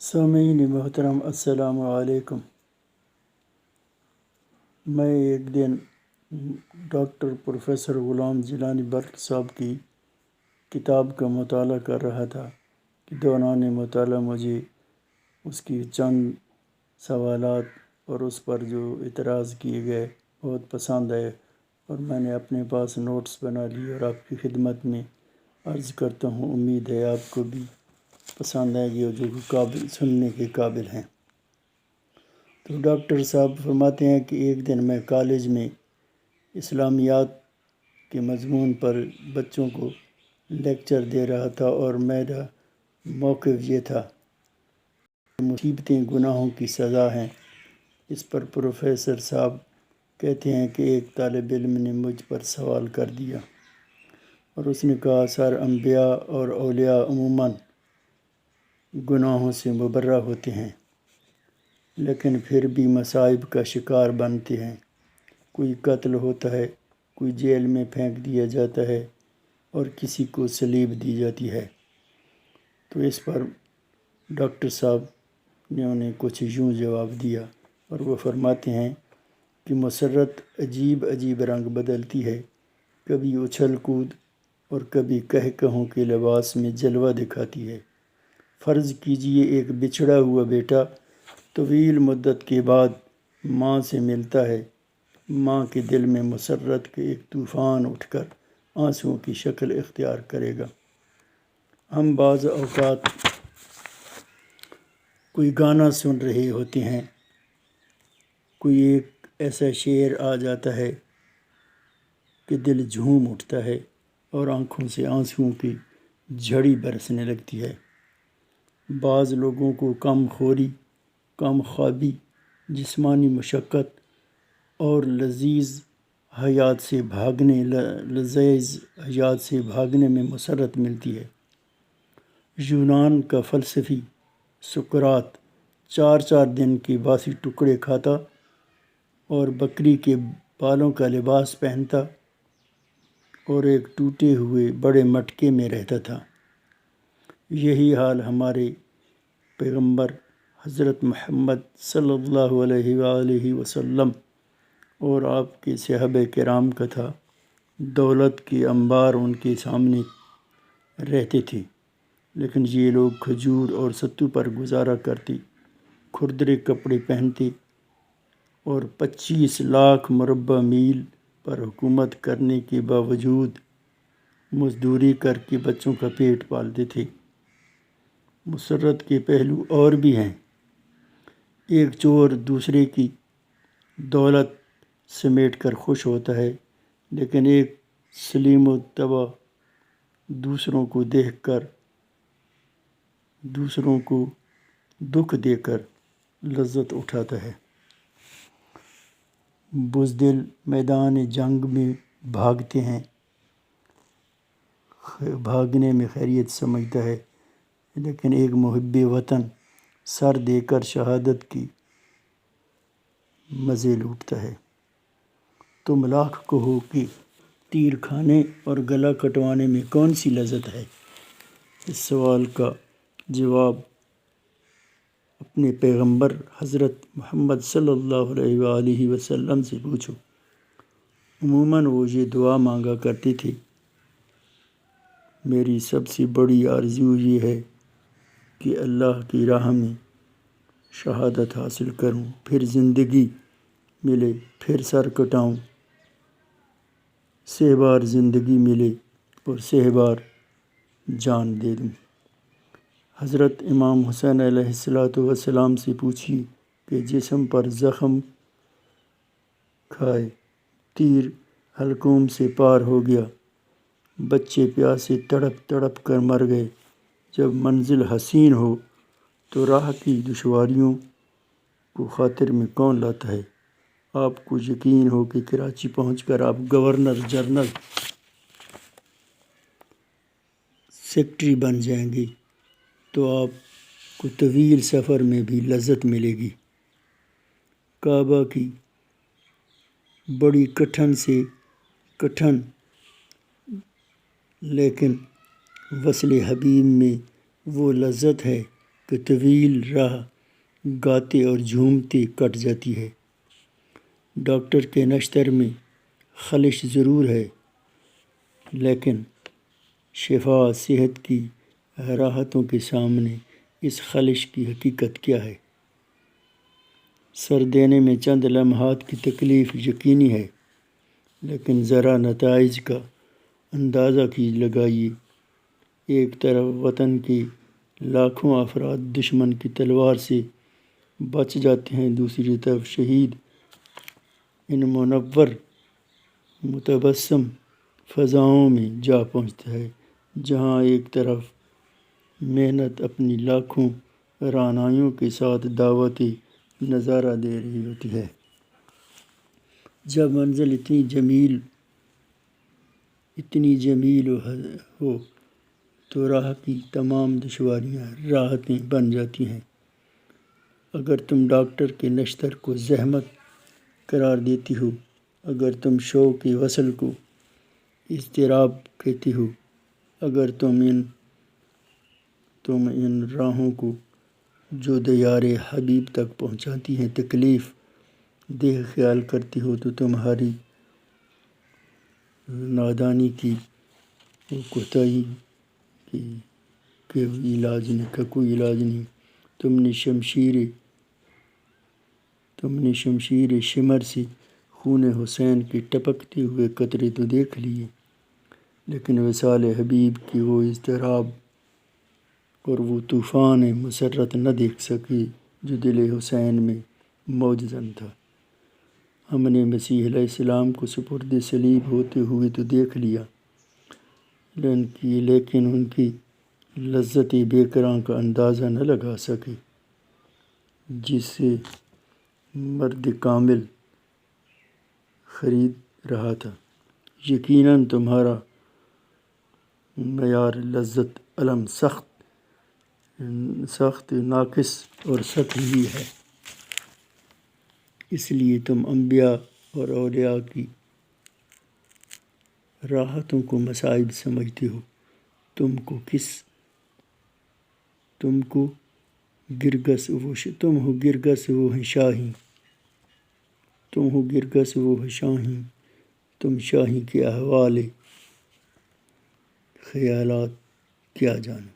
سامعین محترم السلام علیکم۔ میں ایک دن ڈاکٹر پروفیسر غلام جیلانی بلخ صاحب کی کتاب کا مطالعہ کر رہا تھا کہ دوران مطالعہ مجھے اس کی چند سوالات اور اس پر جو اعتراض کیے گئے بہت پسند آئے، اور میں نے اپنے پاس نوٹس بنا لیے اور آپ کی خدمت میں عرض کرتا ہوں۔ امید ہے آپ کو بھی پسند آئے گی اور جو قابل سننے کے قابل ہیں۔ تو ڈاکٹر صاحب فرماتے ہیں کہ ایک دن میں کالج میں اسلامیات کے مضمون پر بچوں کو لیکچر دے رہا تھا، اور میرا موقف یہ تھا کہ مصیبتیں گناہوں کی سزا ہیں۔ اس پر پروفیسر صاحب کہتے ہیں کہ ایک طالب علم نے مجھ پر سوال کر دیا اور اس نے کہا، سر، انبیاء اور اولیاء عموماً گناہوں سے مبرہ ہوتے ہیں، لیکن پھر بھی مصائب کا شکار بنتے ہیں۔ کوئی قتل ہوتا ہے، کوئی جیل میں پھینک دیا جاتا ہے اور کسی کو صلیب دی جاتی ہے۔ تو اس پر ڈاکٹر صاحب نے انہیں کچھ یوں جواب دیا، اور وہ فرماتے ہیں کہ مسرت عجیب عجیب رنگ بدلتی ہے، کبھی اچھل کود اور کبھی کہوں کے لباس میں جلوہ دکھاتی ہے۔ فرض کیجئے ایک بچھڑا ہوا بیٹا طویل مدت کے بعد ماں سے ملتا ہے، ماں کے دل میں مسرت کے ایک طوفان اٹھ کر آنسوؤں کی شکل اختیار کرے گا۔ ہم بعض اوقات کوئی گانا سن رہے ہوتے ہیں، کوئی ایک ایسا شعر آ جاتا ہے کہ دل جھوم اٹھتا ہے اور آنکھوں سے آنسوؤں کی جھڑی برسنے لگتی ہے۔ بعض لوگوں کو کم خوری، کم خوابی، جسمانی مشقت اور لذیذ حیات سے بھاگنے میں مسرت ملتی ہے۔ یونان کا فلسفی سقراط 4 دن کے باسی ٹکڑے کھاتا اور بکری کے بالوں کا لباس پہنتا اور ایک ٹوٹے ہوئے بڑے مٹکے میں رہتا تھا۔ یہی حال ہمارے پیغمبر حضرت محمد صلی اللہ علیہ وآلہ وسلم اور آپ کے صحابہ کرام کا تھا۔ دولت کے انبار ان کے سامنے رہتے تھے، لیکن یہ لوگ کھجور اور ستو پر گزارا کرتے، کھردرے کپڑے پہنتے اور 25 لاکھ مربع میل پر حکومت کرنے کے باوجود مزدوری کر کے بچوں کا پیٹ پالتے تھے۔ مسرت کے پہلو اور بھی ہیں۔ ایک چور دوسرے کی دولت سمیٹ کر خوش ہوتا ہے، لیکن ایک سلیم الطبع دوسروں کو دیکھ کر دوسروں کو دکھ دے کر لذت اٹھاتا ہے۔ بزدل میدان جنگ میں بھاگتے ہیں، بھاگنے میں خیریت سمجھتا ہے، لیکن ایک محب وطن سر دے کر شہادت کی مزے لوٹتا ہے۔ تم لاکھ کہو کہ تیر کھانے اور گلا کٹوانے میں کون سی لذت ہے؟ اس سوال کا جواب اپنے پیغمبر حضرت محمد صلی اللہ علیہ وآلہ وسلم سے پوچھو۔ عموماً وہ یہ دعا مانگا کرتے تھے، میری سب سے بڑی آرزو یہ ہے کہ اللہ کی راہ میں شہادت حاصل کروں، پھر زندگی ملے، پھر سر کٹاؤں، 100 بار زندگی ملے اور 100 بار جان دے دوں۔ حضرت امام حسین علیہ السلام سے پوچھیے کہ جسم پر زخم کھائے، تیر حلقوم سے پار ہو گیا، بچے پیاسے تڑپ تڑپ کر مر گئے، جب منزل حسین ہو تو راہ کی دشواریوں کو خاطر میں کون لاتا ہے؟ آپ کو یقین ہو کہ کراچی پہنچ کر آپ گورنر جنرل سیکرٹری بن جائیں گے تو آپ کو طویل سفر میں بھی لذت ملے گی۔ کعبہ کی بڑی کٹھن سے کٹھن لیکن وصل حبیب میں وہ لذت ہے کہ طویل راہ گاتے اور جھومتے کٹ جاتی ہے۔ ڈاکٹر کے نشتر میں خلش ضرور ہے، لیکن شفا صحت کی راحتوں کے سامنے اس خلش کی حقیقت کیا ہے؟ سر دینے میں چند لمحات کی تکلیف یقینی ہے، لیکن ذرا نتائج کا اندازہ لگائیے۔ ایک طرف وطن کے لاکھوں افراد دشمن کی تلوار سے بچ جاتے ہیں، دوسری طرف شہید ان منور متبسم فضاؤں میں جا پہنچتا ہے، جہاں ایک طرف محنت اپنی لاکھوں رعنائیوں کے ساتھ دعوت نظارہ دے رہی ہوتی ہے۔ جب منزل اتنی جمیل ہو تو راہ کی تمام دشواریاں راحتیں بن جاتی ہیں۔ اگر تم ڈاکٹر کے نشتر کو زحمت قرار دیتی ہو، اگر تم شوق وصل کو اضطراب کہتی ہو، اگر تم ان راہوں کو جو دیار حبیب تک پہنچاتی ہیں تکلیف دہ خیال کرتی ہو، تو تمہاری نادانی کی کوتاہی کا کوئی علاج نہیں۔ تم نے شمشیر شمر سے خون حسین کے ٹپکتے ہوئے قطرے تو دیکھ لیے، لیکن وصال حبیب کی وہ اضطراب اور وہ طوفان مسرت نہ دیکھ سکے جو دل حسین میں موجزن تھا۔ ہم نے مسیح علیہ السلام کو سپرد صلیب ہوتے ہوئے تو دیکھ لیا، لیکن ان کی لذت بے کراں کا اندازہ نہ لگا سکے جسے مرد کامل خرید رہا تھا۔ یقیناً تمہارا معیار لذت علم سخت ناقص اور سطحی ہے، اس لیے تم انبیاء اور اولیاء کی راحتوں کو مصائب سمجھتے ہو۔ تم ہو گرگس وہ شاہین، تم شاہی کے احوال خیالات کیا جانو۔